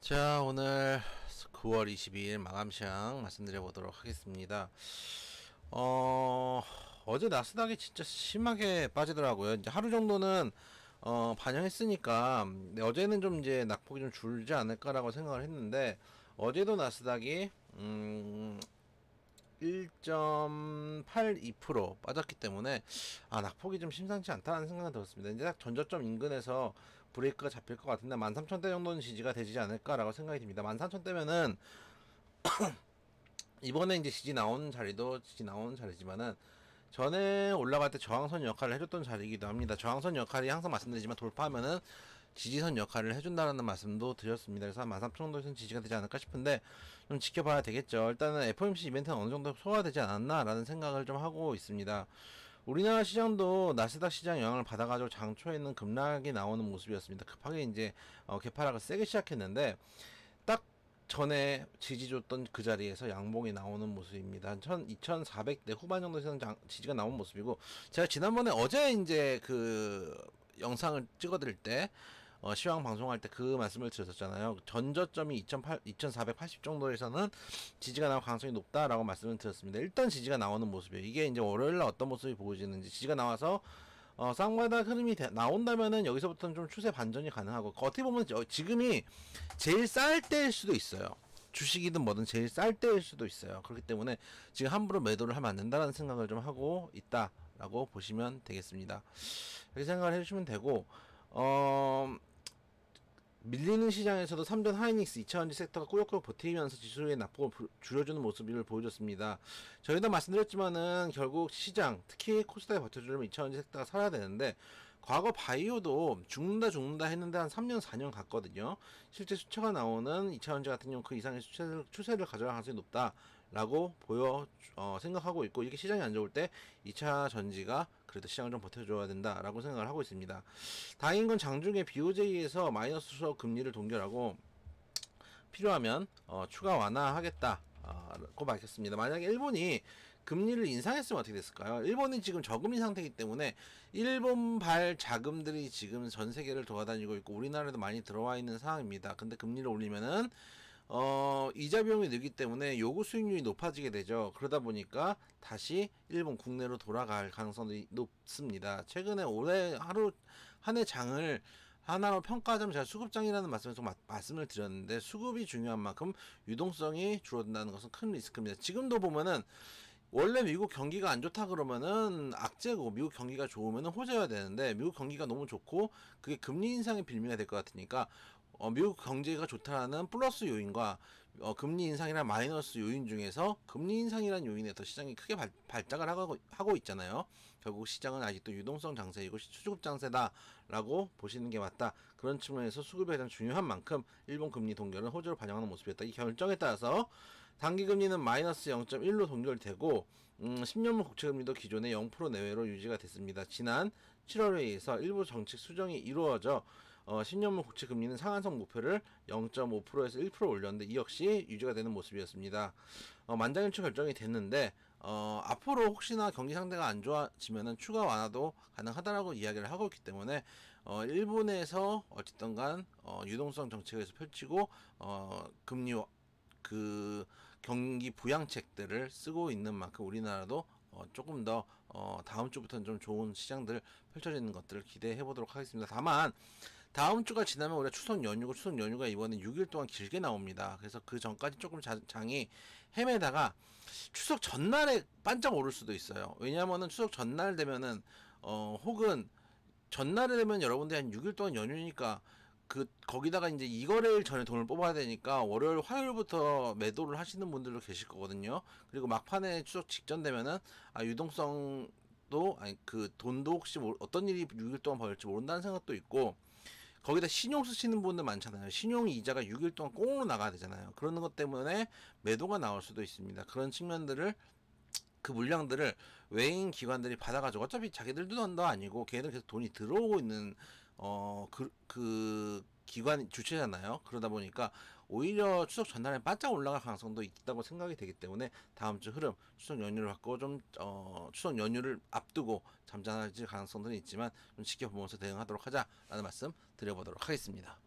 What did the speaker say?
자, 오늘 9월 22일 마감 시황 말씀드려 보도록 하겠습니다. 어제 나스닥이 진짜 심하게 빠지더라고요. 이제 하루 정도는 반영했으니까 어제는 좀 이제 낙폭이 좀 줄지 않을까라고 생각을 했는데, 어제도 나스닥이 1.82% 빠졌기 때문에 낙폭이 좀 심상치 않다는 생각이 들었습니다. 이제 딱 전저점 인근에서 브레이크가 잡힐 것 같은데 13,000대 정도는 지지가 되지 않을까라고 생각이 듭니다. 13,000대면은 이번에 이제 지지 나온 자리지만은 전에 올라갈 때 저항선 역할을 해줬던 자리이기도 합니다. 저항선 역할이 항상 말씀드리지만 돌파하면은 지지선 역할을 해준다는 말씀도 드렸습니다. 그래서 한 13,000 정도에서는 지지가 되지 않을까 싶은데 좀 지켜봐야 되겠죠. 일단은 FOMC 이벤트는 어느 정도 소화되지 않았나라는 생각을 좀 하고 있습니다. 우리나라 시장도 나스닥 시장 영향을 받아가지고 장초에는 급락이 나오는 모습이었습니다. 급하게 이제 개파락을 세게 시작했는데 딱 전에 지지 줬던 그 자리에서 양봉이 나오는 모습입니다. 2,400대 후반 정도에서는 지지가 나온 모습이고, 제가 지난번에 어제 이제 그 영상을 찍어드릴 때 시황 방송할 때 그 말씀을 드렸었잖아요. 전저점이 2,480 정도에서는 지지가 나올 가능성이 높다라고 말씀을 드렸습니다. 일단 지지가 나오는 모습이에요. 이게 이제 월요일날 어떤 모습이 보여지는지, 지지가 나와서 쌍바닥 흐름이 나온다면은 여기서부터는 좀 추세 반전이 가능하고, 어떻게 보면 지금이 제일 쌀 때일 수도 있어요. 주식이든 뭐든 제일 쌀 때일 수도 있어요. 그렇기 때문에 지금 함부로 매도를 하면 안 된다는 생각을 좀 하고 있다라고 보시면 되겠습니다. 이렇게 생각을 해주시면 되고, 밀리는 시장에서도 삼전 하이닉스, 2차전지 섹터가 꾸역꾸역 버티면서 지수의 낙폭을 줄여주는 모습을 보여줬습니다. 저희도 말씀드렸지만은 결국 시장, 특히 코스닥에 버텨주려면 2차전지 섹터가 살아야 되는데, 과거 바이오도 죽는다 했는데 한 3년 4년 갔거든요. 실제 수치가 나오는 2차전지 같은 경우 그 이상의 추세를 가져갈 가능성이 높다라고 생각하고 있고, 이게 시장이 안 좋을 때 2차 전지가 그래도 시장을 좀 버텨줘야 된다라고 생각을 하고 있습니다. 다행인 건 장중에 BOJ에서 마이너스 수업 금리를 동결하고 필요하면 추가 완화하겠다고 밝혔습니다. 만약에 일본이 금리를 인상했으면 어떻게 됐을까요? 일본이 지금 저금리 상태이기 때문에 일본발 자금들이 지금 전 세계를 돌아다니고 있고 우리나라에도 많이 들어와 있는 상황입니다. 근데 금리를 올리면은 이자 비용이 늘기 때문에 요구 수익률이 높아지게 되죠. 그러다 보니까 다시 일본 국내로 돌아갈 가능성이 높습니다. 최근에 올해 한 해 장을 하나로 평가하자면, 제가 수급장이라는 말씀에서 말씀을 드렸는데, 수급이 중요한 만큼 유동성이 줄어든다는 것은 큰 리스크입니다. 지금도 보면은 원래 미국 경기가 안 좋다 그러면은 악재고, 미국 경기가 좋으면은 호재여야 되는데, 미국 경기가 너무 좋고 그게 금리 인상의 빌미가 될 것 같으니까 미국 경제가 좋다라는 플러스 요인과 금리 인상이란 마이너스 요인 중에서 금리 인상이라는 요인에 더 시장이 크게 발작을 하고 있잖아요. 결국 시장은 아직도 유동성 장세이고 수급 장세다라고 보시는 게 맞다. 그런 측면에서 수급에 가장 중요한 만큼 일본 금리 동결은 호재로 반영하는 모습이었다. 이 결정에 따라서 단기금리는 마이너스 0.1로 동결되고 10년물 국채금리도 기존의 0% 내외로 유지가 됐습니다. 지난 7월 회의에서 일부 정책 수정이 이루어져 10년물 국채 금리는 상한선 목표를 0.5%에서 1% 올렸는데, 이 역시 유지가 되는 모습이었습니다. 만장일치 결정이 됐는데, 앞으로 혹시나 경기 상태가 안 좋아지면은 추가 완화도 가능하다라고 이야기를 하고 있기 때문에 일본에서 어쨌든 간 유동성 정책에서 펼치고 금리 경기 부양책들을 쓰고 있는 만큼 우리나라도 조금 더 다음 주부터는 좀 좋은 시장들 펼쳐지는 것들을 기대해 보도록 하겠습니다. 다만 다음 주가 지나면 우리가 추석 연휴가 이번에 6일 동안 길게 나옵니다. 그래서 그 전까지 조금 장이 헤매다가 추석 전날에 반짝 오를 수도 있어요. 왜냐하면은 추석 전날 되면은 혹은 전날에 되면 여러분들이 한 6일 동안 연휴니까 거기다가 이제 이거래일 전에 돈을 뽑아야 되니까 월요일 화요일부터 매도를 하시는 분들도 계실 거거든요. 그리고 막판에 추석 직전 되면은 유동성도 돈도 혹시 어떤 일이 6일 동안 벌일지 모른다는 생각도 있고, 거기다 신용 쓰시는 분들 많잖아요. 신용 이자가 6일 동안 꽁으로 나가야 되잖아요. 그러는 것 때문에 매도가 나올 수도 있습니다. 그런 측면들을, 그 물량들을 외인 기관들이 받아가지고, 어차피 자기들 돈도 아니고 걔네들 계속 돈이 들어오고 있는 기관 주체잖아요. 그러다 보니까 오히려 추석 전날에 바짝 올라갈 가능성도 있다고 생각이 되기 때문에 다음 주 흐름, 추석 연휴를 갖고 추석 연휴를 앞두고 잠잠해질 가능성들은 있지만 좀 지켜보면서 대응하도록 하자라는 말씀 드려보도록 하겠습니다.